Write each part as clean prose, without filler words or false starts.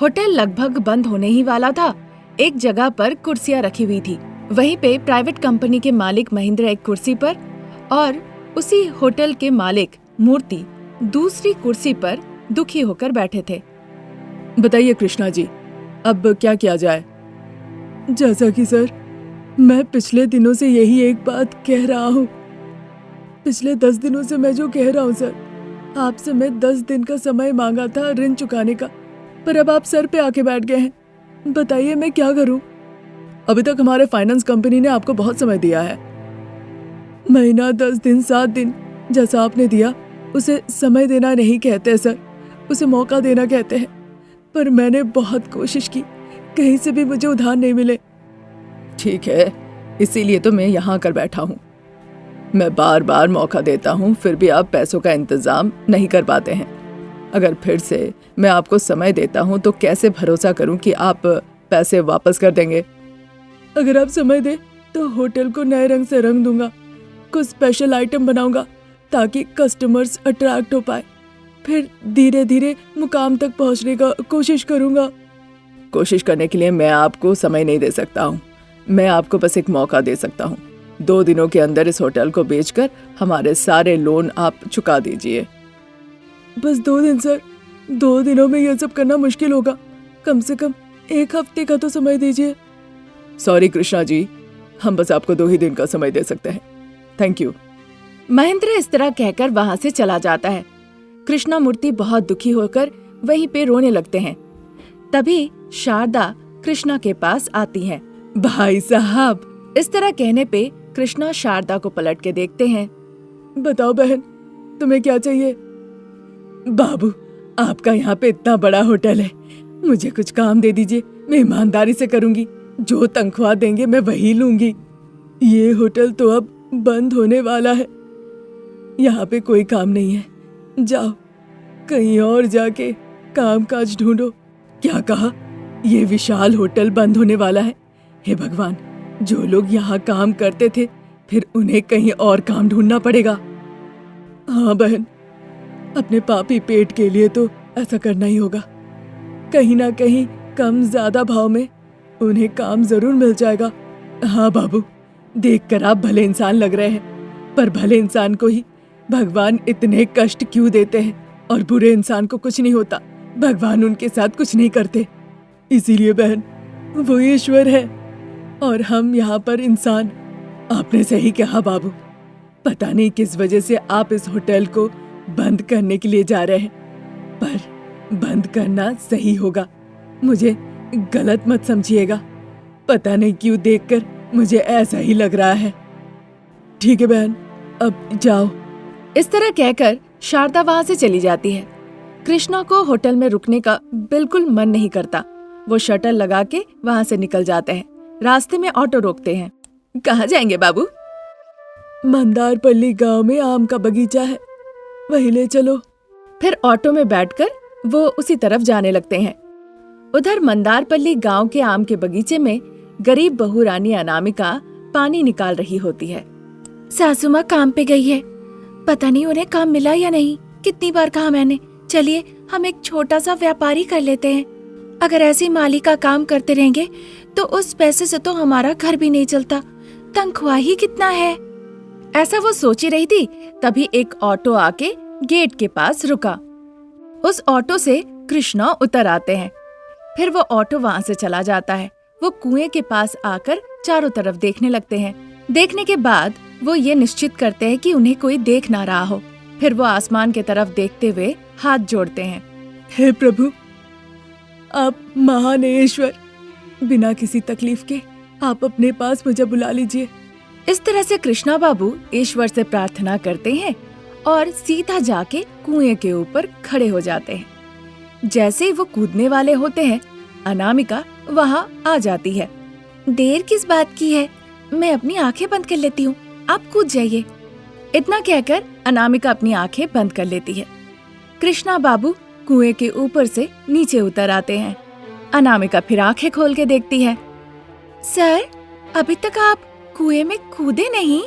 Hotel लगभग बंद होने ही वाला था। एक जगह पर कुर्सियां रखी हुई थी। वहीं पे प्राइवेट कंपनी के मालिक महेंद्र एक कुर्सी पर और उसी होटल के मालिक मूर्ति दूसरी कुर्सी पर दुखी होकर बैठे थे। बताइए कृष्णा जी, अब क्या किया जाए? जैसा कि सर, मैं पिछले दिनों से यही एक बात कह रहा हूँ। पिछले 10 दिनों से मैं जो कह रहा हूँ सर, आपसे मैं 10 दिन का समय मांगा था ऋण चुकाने का, पर अब आप सर पे आके बैठ गए हैं। बताइए मैं क्या करूँ? अभी तक हमारे फाइनेंस कंपनी ने आपको बहुत समय दिया है। महीना, 10 दिन, 7 दिन, जैसा आपने दिया उसे समय देना नहीं कहते सर, उसे मौका देना कहते हैं। पर मैंने बहुत कोशिश की, कहीं से भी मुझे उधार नहीं मिले। ठीक है, इसीलिए तो मैं यहाँ आकर बैठा हूँ। मैं बार बार मौका देता हूँ, फिर भी आप पैसों का इंतजाम नहीं कर पाते हैं। अगर फिर से मैं आपको समय देता हूँ तो कैसे भरोसा करूँ कि आप पैसे वापस कर देंगे? अगर आप समय दे तो होटल को नए रंग से रंग दूंगा, कुछ स्पेशल आइटम बनाऊंगा ताकि कस्टमर्स अट्रैक्ट हो पाए। फिर धीरे धीरे मुकाम तक पहुंचने का कोशिश करूंगा। कोशिश करने के लिए मैं आपको समय नहीं दे सकता हूँ। मैं आपको बस एक मौका दे सकता हूँ। 2 दिनों के अंदर इस होटल को बेचकर हमारे सारे लोन आप चुका दीजिए। बस 2 दिन सर, 2 दिनों में यह सब करना मुश्किल होगा। कम से कम 1 हफ्ते का तो समय दीजिए। सॉरी कृष्णा जी, हम बस आपको 2 ही दिन का समय दे सकते हैं। Thank you. महेंद्र इस तरह कहकर वहां से चला जाता है। कृष्णा मूर्ति बहुत दुखी होकर वहीं पे रोने लगते हैं। तभी शारदा कृष्णा के पास आती है। भाई साहब, इस तरह कहने पे कृष्णा शारदा को पलट के देखते हैं। बताओ बहन, तुम्हें क्या चाहिए? बाबू, आपका यहाँ पे इतना बड़ा होटल है, मुझे कुछ काम दे दीजिए। मैं ईमानदारी से करूंगी, जो तनख्वाह देंगे मैं वही लूंगी। ये होटल तो अब बंद होने वाला है, यहाँ पे कोई काम नहीं है। जाओ कहीं और जाके काम काज ढूंढो। क्या कहा? ये विशाल होटल बंद होने वाला है? हे भगवान, जो लोग यहाँ काम करते थे फिर उन्हें कहीं और काम ढूंढना पड़ेगा। हाँ बहन, अपने पापी पेट के लिए तो ऐसा करना ही होगा। कहीं ना कहीं कम ज्यादा भाव में उन्हें काम जरूर मिल जाएगा। हाँ बाबू, देखकर आप भले इंसान लग रहे हैं, पर भले इंसान को ही भगवान इतने कष्ट क्यों देते हैं? और बुरे इंसान को कुछ नहीं होता, भगवान उनके साथ कुछ नहीं करते। इसीलिए बहन, वो ईश्वर है और हम यहाँ पर इंसान। आपने सही कहा बाबू, पता नहीं किस वजह से आप इस होटल को बंद करने के लिए जा रहे हैं, पर बंद करना सही होगा। मुझे गलत मत समझिएगा, पता नहीं क्यों देखकर मुझे ऐसा ही लग रहा है। ठीक है बहन, अब जाओ। इस तरह कहकर शारदा वहां से चली जाती है। कृष्णा को होटल में रुकने का बिल्कुल मन नहीं करता। वो शटल लगा के वहां से निकल जाते हैं। रास्ते में ऑटो रोकते हैं। कहाँ जाएंगे बाबू? मंदारपल्ली गांव में आम का बगीचा है, वहीं ले चलो। फिर ऑटो में बैठकर वो उसी तरफ जाने लगते हैं। उधर मंदारपल्ली गांव के आम के बगीचे में गरीब बहू रानी अनामिका पानी निकाल रही होती है। सासू माँ काम पे गई है, पता नहीं उन्हें काम मिला या नहीं। कितनी बार कहा मैंने, चलिए हम एक छोटा सा व्यापारी कर लेते हैं। अगर ऐसे माली का काम करते रहेंगे तो उस पैसे से तो हमारा घर भी नहीं चलता, तनख्वाह ही कितना है। ऐसा वो सोच ही रही थी, तभी एक ऑटो आके गेट के पास रुका। उस ऑटो से कृष्णा उतर आते हैं। फिर वो ऑटो वहां से चला जाता है। वो कुएं के पास आकर चारों तरफ देखने लगते हैं। देखने के बाद वो ये निश्चित करते हैं कि उन्हें कोई देख ना रहा हो। फिर वो आसमान की तरफ देखते हुए हाथ जोड़ते हैं। हे प्रभु, आप महान ईश्वर, बिना किसी तकलीफ के आप अपने पास मुझे बुला लीजिए। इस तरह से कृष्णा बाबू ईश्वर से प्रार्थना करते हैं और सीधा जाके कुएं के ऊपर खड़े हो जाते हैं। जैसे ही वो कूदने वाले होते हैं, अनामिका वहां आ जाती है। देर किस बात की है, मैं अपनी आंखें बंद कर लेती हूँ, आप कूद जाइए। इतना कहकर अनामिका अपनी आंखें बंद कर लेती है। कृष्णा बाबू कुएं के ऊपर से नीचे उतर आते हैं। अनामिका फिर आंखें खोल के देखती है। सर, अभी तक आप कुएं में कूदे नहीं?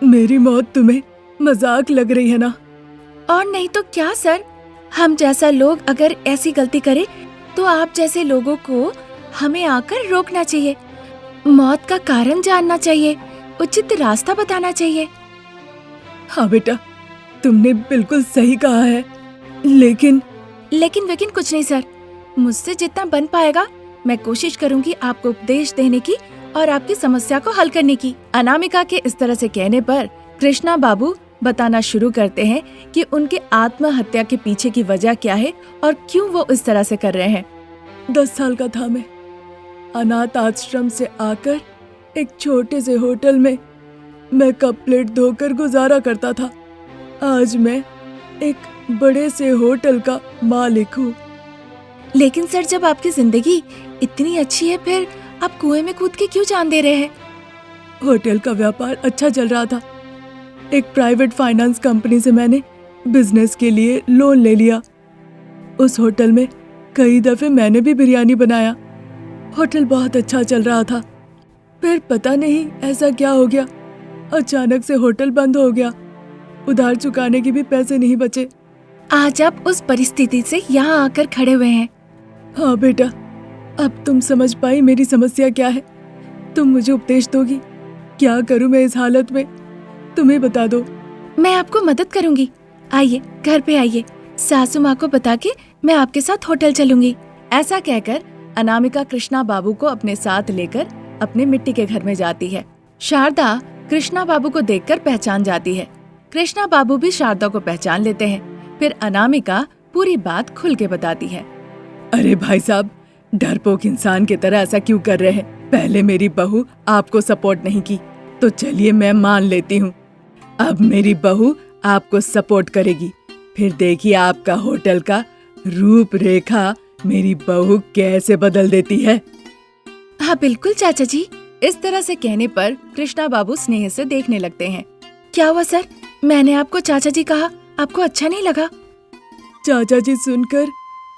मेरी मौत तुम्हें मजाक लग रही है ना? और नहीं तो क्या सर, हम जैसा लोग अगर ऐसी गलती करे तो आप जैसे लोगों को हमें आकर रोकना चाहिए, मौत का कारण जानना चाहिए, उचित रास्ता बताना चाहिए। हाँ बेटा, तुमने बिल्कुल सही कहा है, लेकिन लेकिन कुछ नहीं सर, मुझसे जितना बन पाएगा मैं कोशिश करूंगी आपको उपदेश देने की और आपकी समस्या को हल करने की। अनामिका के इस तरह से कहने पर कृष्णा बाबू बताना शुरू करते हैं कि उनके आत्महत्या के पीछे की वजह क्या है और क्यों वो इस तरह से कर रहे हैं। 10 साल का था मैं, अनाथ आश्रम से आकर एक छोटे से होटल में मैं कप प्लेट धोकर गुजारा करता था। आज मैं एक बड़े से होटल का मालिक हूँ। लेकिन सर, जब आपकी जिंदगी इतनी अच्छी है, फिर आप कुएं में कूद के क्यों जान दे रहे हैं? होटल का व्यापार अच्छा चल रहा था। एक प्राइवेट फाइनेंस कंपनी से मैंने बिजनेस के लिए लोन ले लिया। उस होटल में कई दफे मैंने भी बिरयानी बनाया। होटल बहुत अच्छा चल रहा था। फिर पता नहीं ऐसा क्या हो गया, अचानक से होटल बंद हो गया। उधार चुकाने के भी पैसे नहीं बचे। आज आप उस परिस्थिति से यहाँ आकर खड़े हुए हैं। हाँ बेटा, अब तुम समझ पाई मेरी समस्या क्या है। तुम मुझे उपदेश दोगी, क्या करूँ मैं इस हालत में, तुम्हें बता दो। मैं आपको मदद करूंगी। आइए, घर पे आइए, सासू माँ को बता के मैं आपके साथ होटल चलूंगी। ऐसा कहकर अनामिका कृष्णा बाबू को अपने साथ लेकर अपने मिट्टी के घर में जाती है। शारदा कृष्णा बाबू को देखकर पहचान जाती है। कृष्णा बाबू भी शारदा को पहचान लेते हैं। फिर अनामिका पूरी बात खुल के बताती है। अरे भाई साहब, डरपोक इंसान की तरह ऐसा क्यों कर रहे हैं? पहले मेरी बहू आपको सपोर्ट नहीं की, तो चलिए मैं मान लेती हूँ। अब मेरी बहू आपको सपोर्ट करेगी। फिर देखिए आपका होटल का रूपरेखा मेरी बहू कैसे बदल देती है। हाँ बिल्कुल चाचा जी। इस तरह से कहने पर कृष्णा बाबू स्नेह से देखने लगते हैं। क्या हुआ सर, मैंने आपको चाचा जी कहा, आपको अच्छा नहीं लगा? चाचा जी सुनकर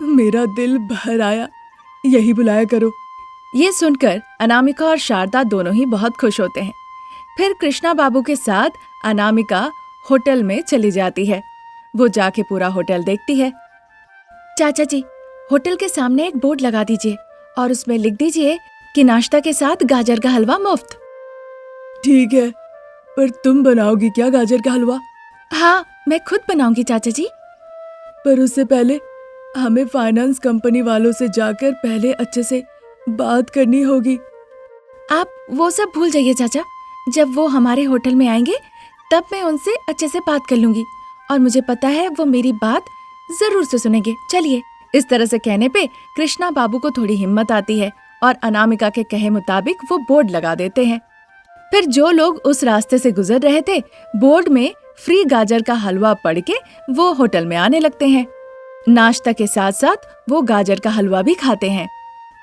मेरा दिल भर आया, यही बुलाया करो। ये सुनकर अनामिका और शारदा दोनों ही बहुत खुश होते हैं। फिर कृष्णा बाबू के साथ अनामिका होटल में चली जाती है। वो जाके पूरा होटल देखती है। चाचा जी, होटल के सामने एक बोर्ड लगा दीजिए और उसमें लिख दीजिए कि नाश्ता के साथ गाजर का हलवा मुफ्त। ठीक है, पर तुम बनाओगी क्या गाजर का हलवा? हाँ, मैं खुद बनाऊंगी चाचा जी। पर उससे पहले हमें फाइनेंस कंपनी वालों से जाकर पहले अच्छे से बात करनी होगी। आप वो सब भूल जाइए चाचा, जब वो हमारे होटल में आएंगे तब मैं उनसे अच्छे से बात कर लूंगी और मुझे पता है वो मेरी बात जरूर से सुनेंगे। चलिए। इस तरह से कहने पे कृष्णा बाबू को थोड़ी हिम्मत आती है और अनामिका के कहे मुताबिक वो बोर्ड लगा देते हैं। फिर जो लोग उस रास्ते से गुजर रहे थे, बोर्ड में फ्री गाजर का हलवा पढ़ के वो होटल में आने लगते हैं। नाश्ता के साथ साथ वो गाजर का हलवा भी खाते हैं।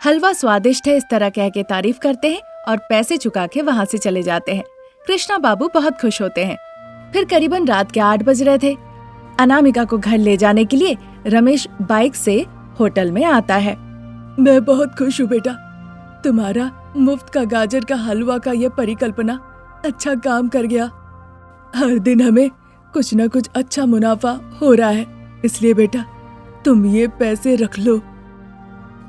हलवा स्वादिष्ट है इस तरह कह के तारीफ करते हैं और पैसे चुका के वहाँ से चले जाते हैं। कृष्णा बाबू बहुत खुश होते हैं। फिर करीबन रात के 8 बज रहे थे। अनामिका को घर ले जाने के लिए रमेश बाइक से होटल में आता है। मैं बहुत खुश हूँ बेटा, तुम्हारा मुफ्त का गाजर का हलवा का ये परिकल्पना अच्छा काम कर गया। हर दिन हमें कुछ न कुछ अच्छा मुनाफा हो रहा है, इसलिए बेटा तुम ये पैसे रख लो।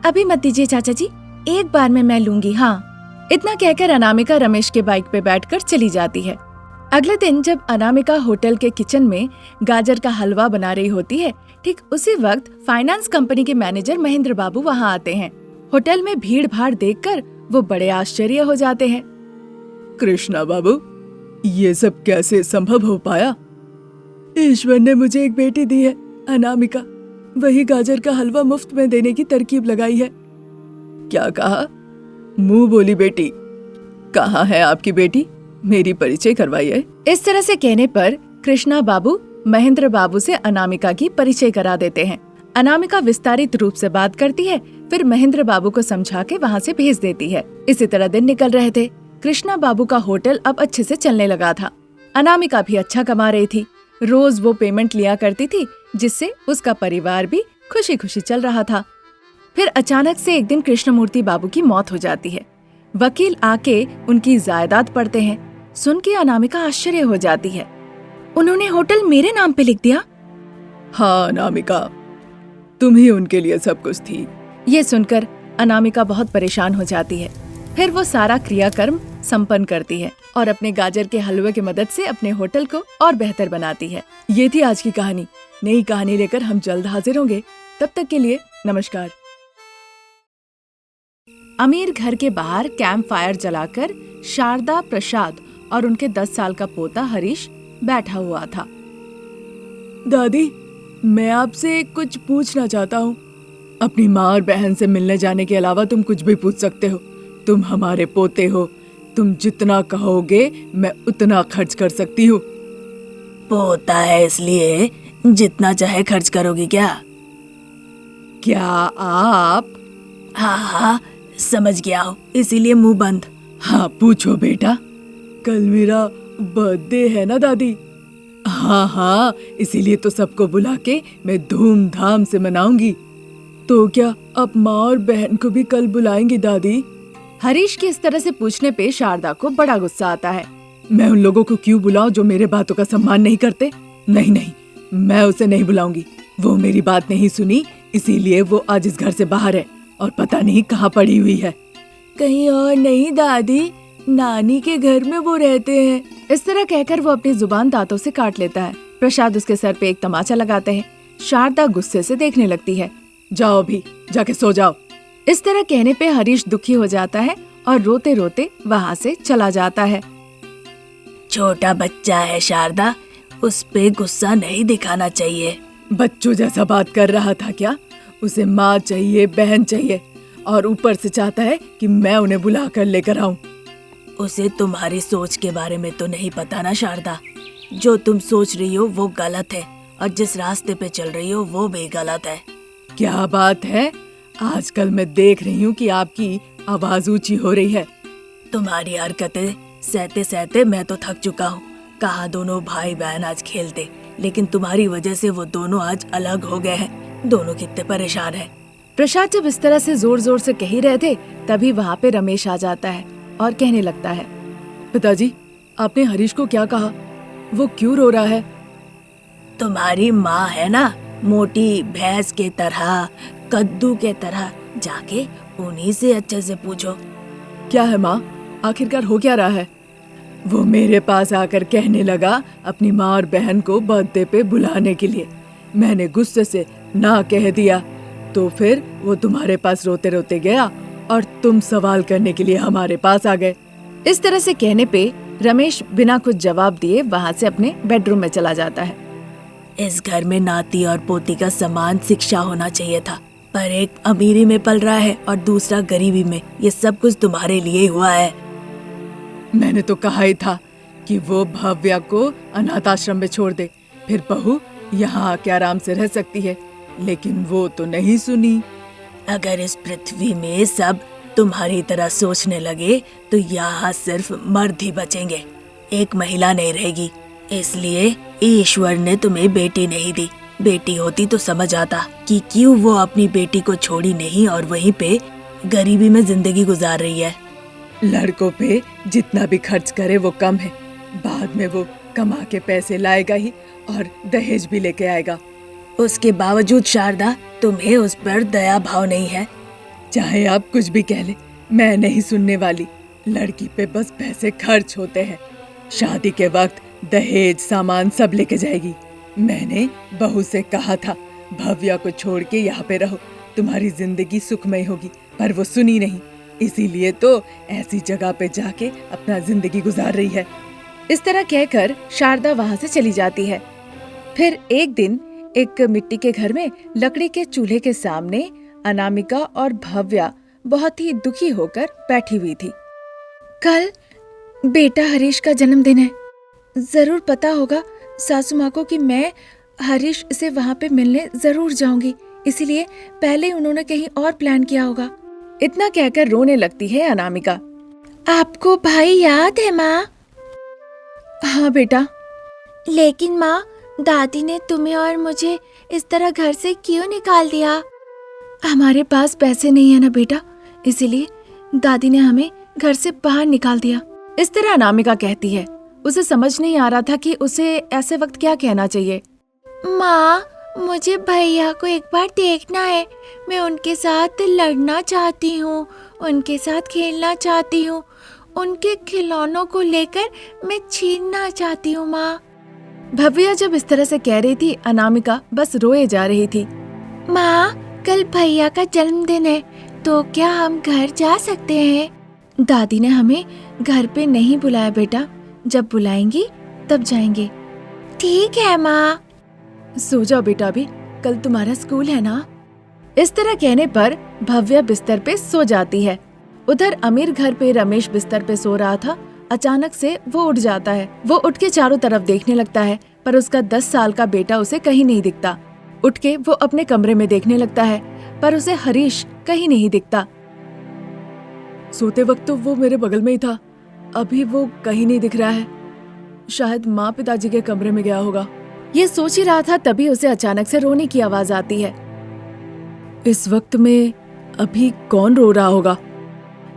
अभी मत दीजिए चाचा जी, एक बार में मैं लूंगी। हाँ। इतना कहकर अनामिका रमेश के बाइक पे बैठकर चली जाती है। अगले दिन जब अनामिका होटल के किचन में गाजर का हलवा बना रही होती है, ठीक उसी वक्त फाइनेंस कंपनी के मैनेजर महेंद्र बाबू वहाँ आते हैं। होटल में भीड़ भाड़ देखकर वो बड़े आश्चर्य हो जाते हैं। कृष्णा बाबू, ये सब कैसे संभव हो पाया? ईश्वर ने मुझे एक बेटी दी है, अनामिका। वही गाजर का हलवा मुफ्त में देने की तरकीब लगाई है। क्या कहा? मुंह बोली बेटी। कहाँ है आपकी बेटी? मेरी परिचय करवाइए। इस तरह से कहने पर कृष्णा बाबू महेंद्र बाबू से अनामिका की परिचय करा देते हैं। अनामिका विस्तारित रूप से बात करती है, फिर महेंद्र बाबू को समझा के वहाँ से भेज देती है। इसी तरह दिन निकल रहे थे। कृष्णा बाबू का होटल अब अच्छे से चलने लगा था। अनामिका भी अच्छा कमा रही थी। रोज वो पेमेंट लिया करती थी, जिससे उसका परिवार भी खुशी खुशी चल रहा था। फिर अचानक से एक दिन कृष्णमूर्ति बाबू की मौत हो जाती है। वकील आके उनकी जायदाद पढ़ते हैं। सुन के अनामिका आश्चर्य हो जाती है। उन्होंने होटल मेरे नाम पे लिख दिया? हाँ अनामिका, तुम ही उनके लिए सब कुछ थी। ये सुनकर अनामिका बहुत परेशान हो जाती है। फिर वो सारा क्रियाकर्म संपन्न करती है और अपने गाजर के हलवे की मदद से अपने होटल को और बेहतर बनाती है। ये थी आज की कहानी। नई कहानी लेकर हम जल्द हाजिर होंगे। तब तक के लिए नमस्कार। अमीर घर के बाहर कैंप फायर जलाकर शारदा, प्रसाद और उनके 10 साल का पोता हरीश बैठा हुआ था। दादी, मैं आपसे कुछ पूछना चाहता हूँ। अपनी माँ और बहन से मिलने जाने के अलावा तुम कुछ भी पूछ सकते हो। तुम हमारे पोते हो, तुम जितना कहोगे मैं उतना खर्च कर सकती हूँ। पोता है इसलिए जितना चाहे खर्च करोगी क्या? क्या आप? हाँ, समझ गया हूँ, इसीलिए मुंह बंद। हाँ, पूछो बेटा। कल मेरा बर्थडे है ना दादी? हाँ, इसीलिए तो सबको बुला के मैं धूमधाम से मनाऊंगी। तो क्या आप माँ और बहन को भी कल बुलाएंगी दादी? हरीश के इस तरह से पूछने पे शारदा को बड़ा गुस्सा आता है। मैं उन लोगों को क्यों बुलाऊं जो मेरे बातों का सम्मान नहीं करते? नहीं, मैं उसे नहीं बुलाऊंगी। वो मेरी बात नहीं सुनी, इसीलिए वो आज इस घर से बाहर है और पता नहीं कहाँ पड़ी हुई है। कहीं और नहीं दादी, नानी के घर में वो रहते हैं। इस तरह कहकर वो अपनी जुबान दांतों से काट लेता है। प्रसाद उसके सर पे एक तमाचा लगाते हैं। शारदा गुस्से से देखने लगती है। जाओ अभी, जाके सो जाओ। इस तरह कहने पे हरीश दुखी हो जाता है और रोते रोते वहाँ से चला जाता है। छोटा बच्चा है शारदा, उस पे गुस्सा नहीं दिखाना चाहिए। बच्चों जैसा बात कर रहा था क्या? उसे माँ चाहिए, बहन चाहिए और ऊपर से चाहता है कि मैं उन्हें बुला कर लेकर आऊं। उसे तुम्हारी सोच के बारे में तो नहीं पता ना शारदा। जो तुम सोच रही हो वो गलत है और जिस रास्ते पे चल रही हो वो भी गलत है। क्या बात है? आजकल मैं देख रही हूँ कि आपकी आवाज ऊंची हो रही है। तुम्हारी हरकतें सहते सहते मैं तो थक चुका हूँ। कहा दोनों भाई बहन आज खेलते, लेकिन तुम्हारी वजह से वो दोनों आज अलग हो गए हैं। दोनों कितने परेशान हैं। प्रसाद जब इस तरह से जोर जोर से कह ही रहे थे, तभी वहाँ पे रमेश आ जाता है और कहने लगता है, पिताजी, आपने हरीश को क्या कहा? वो क्यों रो रहा है? तुम्हारी माँ है ना, मोटी भैंस के तरह, कद्दू के तरह, जाके उन्हीं से अच्छे से पूछो। क्या है माँ? आखिरकार हो क्या रहा है? वो मेरे पास आकर कहने लगा अपनी माँ और बहन को बर्थडे पे बुलाने के लिए। मैंने गुस्से से ना कह दिया, तो फिर वो तुम्हारे पास रोते रोते गया और तुम सवाल करने के लिए हमारे पास आ गए। इस तरह से कहने पे रमेश बिना कुछ जवाब दिए वहाँ से अपने बेडरूम में चला जाता है। इस घर में नाती और पोती का समान शिक्षा होना चाहिए था, पर एक अमीरी में पल रहा है और दूसरा गरीबी में। ये सब कुछ तुम्हारे लिए हुआ है। मैंने तो कहा ही था कि वो भव्या को अनाथ आश्रम में छोड़ दे, फिर बहू यहाँ आके आराम से रह सकती है, लेकिन वो तो नहीं सुनी। अगर इस पृथ्वी में सब तुम्हारी तरह सोचने लगे तो यहाँ सिर्फ मर्द ही बचेंगे, एक महिला नहीं रहेगी। इसलिए ईश्वर ने तुम्हें बेटी नहीं दी। बेटी होती तो समझ आता कि क्यों वो अपनी बेटी को छोड़ी नहीं और वहीं पे गरीबी में जिंदगी गुजार रही है। लड़कों पे जितना भी खर्च करे वो कम है। बाद में वो कमा के पैसे लाएगा ही और दहेज भी लेके आएगा। उसके बावजूद शारदा, तुम्हें उस पर दया भाव नहीं है। चाहे आप कुछ भी कह ले, मैं नहीं सुनने वाली। लड़की पे बस पैसे खर्च होते हैं। शादी के वक्त दहेज सामान सब लेके जाएगी। मैंने बहू से कहा था भव्या को छोड़ के यहाँ पे रहो, तुम्हारी जिंदगी सुखमय होगी, पर वो सुनी नहीं। इसीलिए तो ऐसी जगह पे जाके अपना जिंदगी गुजार रही है। इस तरह कहकर शारदा वहाँ से चली जाती है। फिर एक दिन एक मिट्टी के घर में लकड़ी के चूल्हे के सामने अनामिका और भव्या बहुत ही दुखी होकर बैठी हुई थी। कल बेटा हरीश का जन्मदिन है। जरूर पता होगा सासू माँ को कि मैं हरीश से वहाँ पे मिलने जरूर जाऊंगी, इसीलिए पहले उन्होंने कहीं और प्लान किया होगा। इतना कहकर रोने लगती है अनामिका। आपको भाई याद है माँ? हाँ बेटा। लेकिन माँ, दादी ने तुम्हें और मुझे इस तरह घर से क्यों निकाल दिया? हमारे पास पैसे नहीं है ना बेटा, इसीलिए दादी ने हमें घर से बाहर निकाल दिया। इस तरह अनामिका कहती है। उसे समझ नहीं आ रहा था कि उसे ऐसे वक्त क्या कहना चाहिए। माँ, मुझे भैया को एक बार देखना है। मैं उनके साथ लड़ना चाहती हूँ, उनके साथ खेलना चाहती हूँ, उनके खिलौनों को लेकर मैं छीनना चाहती हूँ माँ। भव्या जब इस तरह से कह रही थी, अनामिका बस रोए जा रही थी। माँ, कल भैया का जन्मदिन है, तो क्या हम घर जा सकते हैं? दादी ने हमें घर पे नहीं बुलाया बेटा, जब बुलाएंगी तब जाएंगे। ठीक है माँ। सो जाओ बेटा, अभी कल तुम्हारा स्कूल है ना। इस तरह कहने पर भव्या बिस्तर पे सो जाती है। उधर अमीर घर पे रमेश बिस्तर पे सो रहा था। अचानक से वो उठ जाता है। वो उठ के चारों तरफ देखने लगता है, पर उसका 10 साल का बेटा उसे कहीं नहीं दिखता। उठ के वो अपने कमरे में देखने लगता है, पर उसे हरीश कहीं नहीं दिखता। सोते वक्त तो वो मेरे बगल में ही था, अभी वो कहीं नहीं दिख रहा है। शायद माँ पिताजी के कमरे में गया होगा। ये सोच ही रहा था, तभी उसे अचानक से रोने की आवाज आती है। इस वक्त में अभी कौन रो रहा होगा?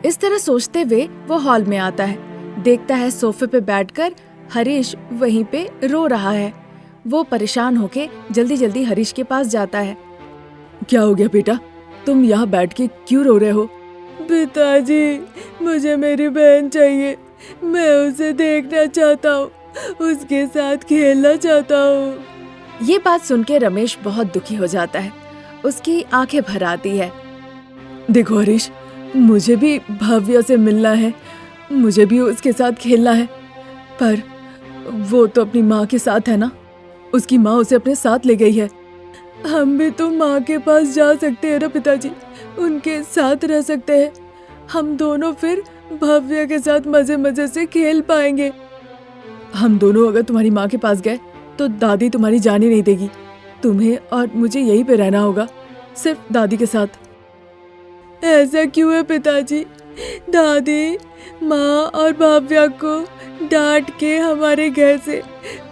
इस तरह सोचते हुए वो हॉल में आता है। देखता है सोफे पे बैठकर हरीश वहीं पे रो रहा है। वो परेशान होके जल्दी जल्दी हरीश के पास जाता है। क्या हो गया बेटा, तुम यहाँ बैठ के क्यों रो रहे हो? पिताजी, मुझे मेरी बहन चाहिए, मैं उसे देखना चाहता हूँ, उसके साथ खेलना चाहता हूँ। ये बात सुन के रमेश बहुत दुखी हो जाता है। उसकी आंखें भर आती है। देखो हरीश, मुझे भी भव्या से मिलना है, मुझे भी उसके साथ खेलना है, पर वो तो अपनी माँ के साथ है ना, उसकी माँ उसे अपने साथ ले गई है। हम भी तो माँ के पास जा सकते हैं ना पिताजी, उनके साथ रह सकते हैं। हम दोनों फिर भव्या के साथ मजे मजे से खेल पाएंगे। हम दोनों अगर तुम्हारी माँ के पास गए तो दादी तुम्हारी जान ही नहीं देगी। तुम्हें और मुझे यहीं पे रहना होगा, सिर्फ दादी के साथ। ऐसा क्यों है पिताजी? दादी माँ और भव्या को डांट के हमारे घर से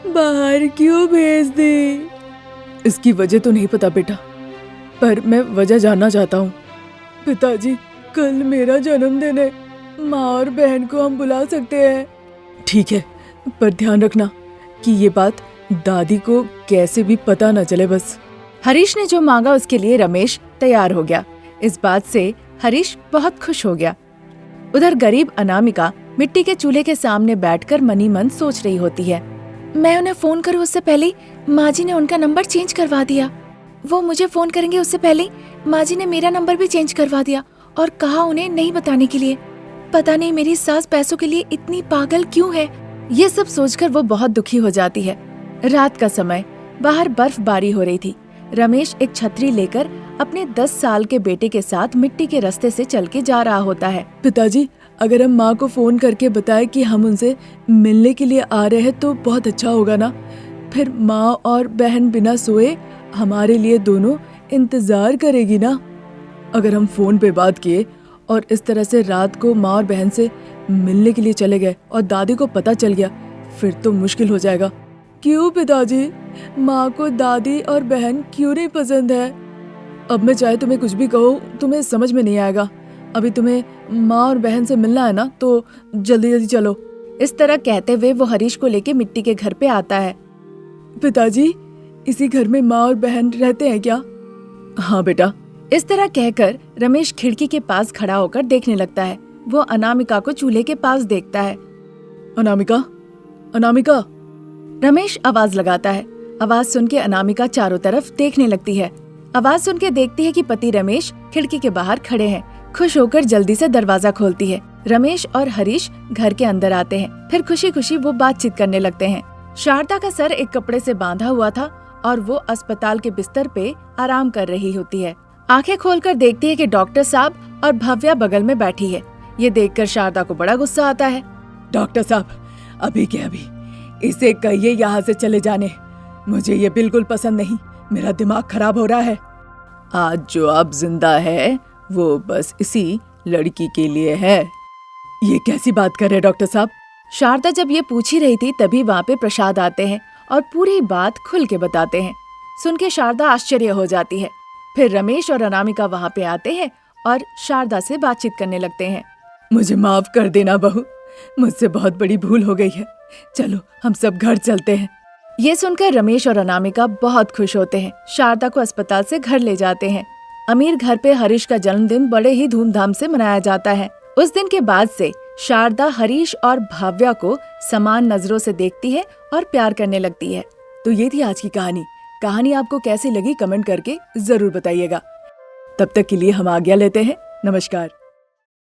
बाहर क्यों भेज दी? इसकी वजह तो नहीं पता बेटा, पर मैं वजह जानना चाहता हूँ। पिताजी, कल मेरा जन्मदिन है, माँ और बहन को हम बुला सकते हैं। ठीक है, पर ध्यान रखना कि ये बात दादी को कैसे भी पता न चले बस। हरीश ने जो मांगा उसके लिए रमेश तैयार हो गया। इस बात से हरीश बहुत खुश हो गया। उधर गरीब अनामिका मिट्टी के चूल्हे के सामने बैठकर मनी मन सोच रही होती है। मैं उन्हें फोन करूं उससे पहले माँ जी ने उनका नंबर चेंज करवा दिया। वो मुझे फोन करेंगे उससे पहले माँ जी ने मेरा नंबर भी चेंज करवा दिया और कहा उन्हें नहीं बताने के लिए। पता नहीं मेरी सास पैसों के लिए इतनी पागल क्यों है। ये सब सोचकर वो बहुत दुखी हो जाती है। रात का समय, बाहर बर्फबारी हो रही थी। रमेश एक छतरी लेकर अपने 10 साल के बेटे के साथ मिट्टी के रास्ते से चल के जा रहा होता है। पिताजी, अगर हम माँ को फोन करके बताएं कि हम उनसे मिलने के लिए आ रहे हैं तो बहुत अच्छा होगा ना। फिर माँ और बहन बिना सोए हमारे लिए दोनों इंतजार करेगी ना। अगर हम फोन पे बात किए और इस तरह से रात को माँ और बहन से मिलने के लिए चले गए और दादी को पता चल गया, फिर तो मुश्किल हो जाएगा। क्यों पिताजी, माँ को दादी और बहन क्यों नहीं पसंद है? अब मैं चाहे तुम्हें कुछ भी कहूँ, तुम्हें समझ में नहीं आएगा। अभी तुम्हें माँ और बहन से मिलना है ना, तो जल्दी जल्दी चलो। इस तरह कहते हुए वो हरीश को लेके मिट्टी के घर पे आता है। पिताजी, इसी घर में माँ और बहन रहते हैं क्या? हाँ बेटा। इस तरह कहकर रमेश खिड़की के पास खड़ा होकर देखने लगता है। वो अनामिका को चूल्हे के पास देखता है। अनामिका, अनामिका। रमेश आवाज लगाता है। आवाज सुन के अनामिका चारों तरफ देखने लगती है। आवाज सुन के देखती है कि पति रमेश खिड़की के बाहर खड़े हैं। खुश होकर जल्दी से दरवाजा खोलती है। रमेश और हरीश घर के अंदर आते हैं। फिर खुशी खुशी वो बातचीत करने लगते हैं। शारदा का सर एक कपड़े से बांधा हुआ था और वो अस्पताल के बिस्तर पे आराम कर रही होती है। आंखें खोलकर देखती है कि डॉक्टर साहब और भव्या बगल में बैठी है। ये देखकर शारदा को बड़ा गुस्सा आता है। डॉक्टर साहब, अभी के अभी इसे कहिए यहाँ से चले जाने। मुझे ये बिल्कुल पसंद नहीं, मेरा दिमाग खराब हो रहा है। आज जो अब जिंदा है वो बस इसी लड़की के लिए है। ये कैसी बात कर रहे हैं डॉक्टर साहब? शारदा जब ये पूछ ही रही थी तभी वहाँ पे प्रसाद आते हैं और पूरी बात खुल के बताते हैं। सुन के शारदा आश्चर्य हो जाती है। फिर रमेश और अनामिका वहाँ पे आते हैं और शारदा से बातचीत करने लगते हैं। मुझे माफ कर देना बहू, मुझसे बहुत बड़ी भूल हो गई है। चलो हम सब घर चलते हैं। ये सुनकर रमेश और अनामिका बहुत खुश होते हैं। शारदा को अस्पताल से घर ले जाते हैं। अमीर घर पे हरीश का जन्मदिन बड़े ही धूमधाम से मनाया जाता है। उस दिन के बाद से शारदा हरीश और भाव्या को समान नजरों से देखती है और प्यार करने लगती है। तो ये थी आज की कहानी आपको कैसी लगी कमेंट करके जरूर बताइएगा। तब तक के लिए हम आज्ञा लेते हैं। नमस्कार।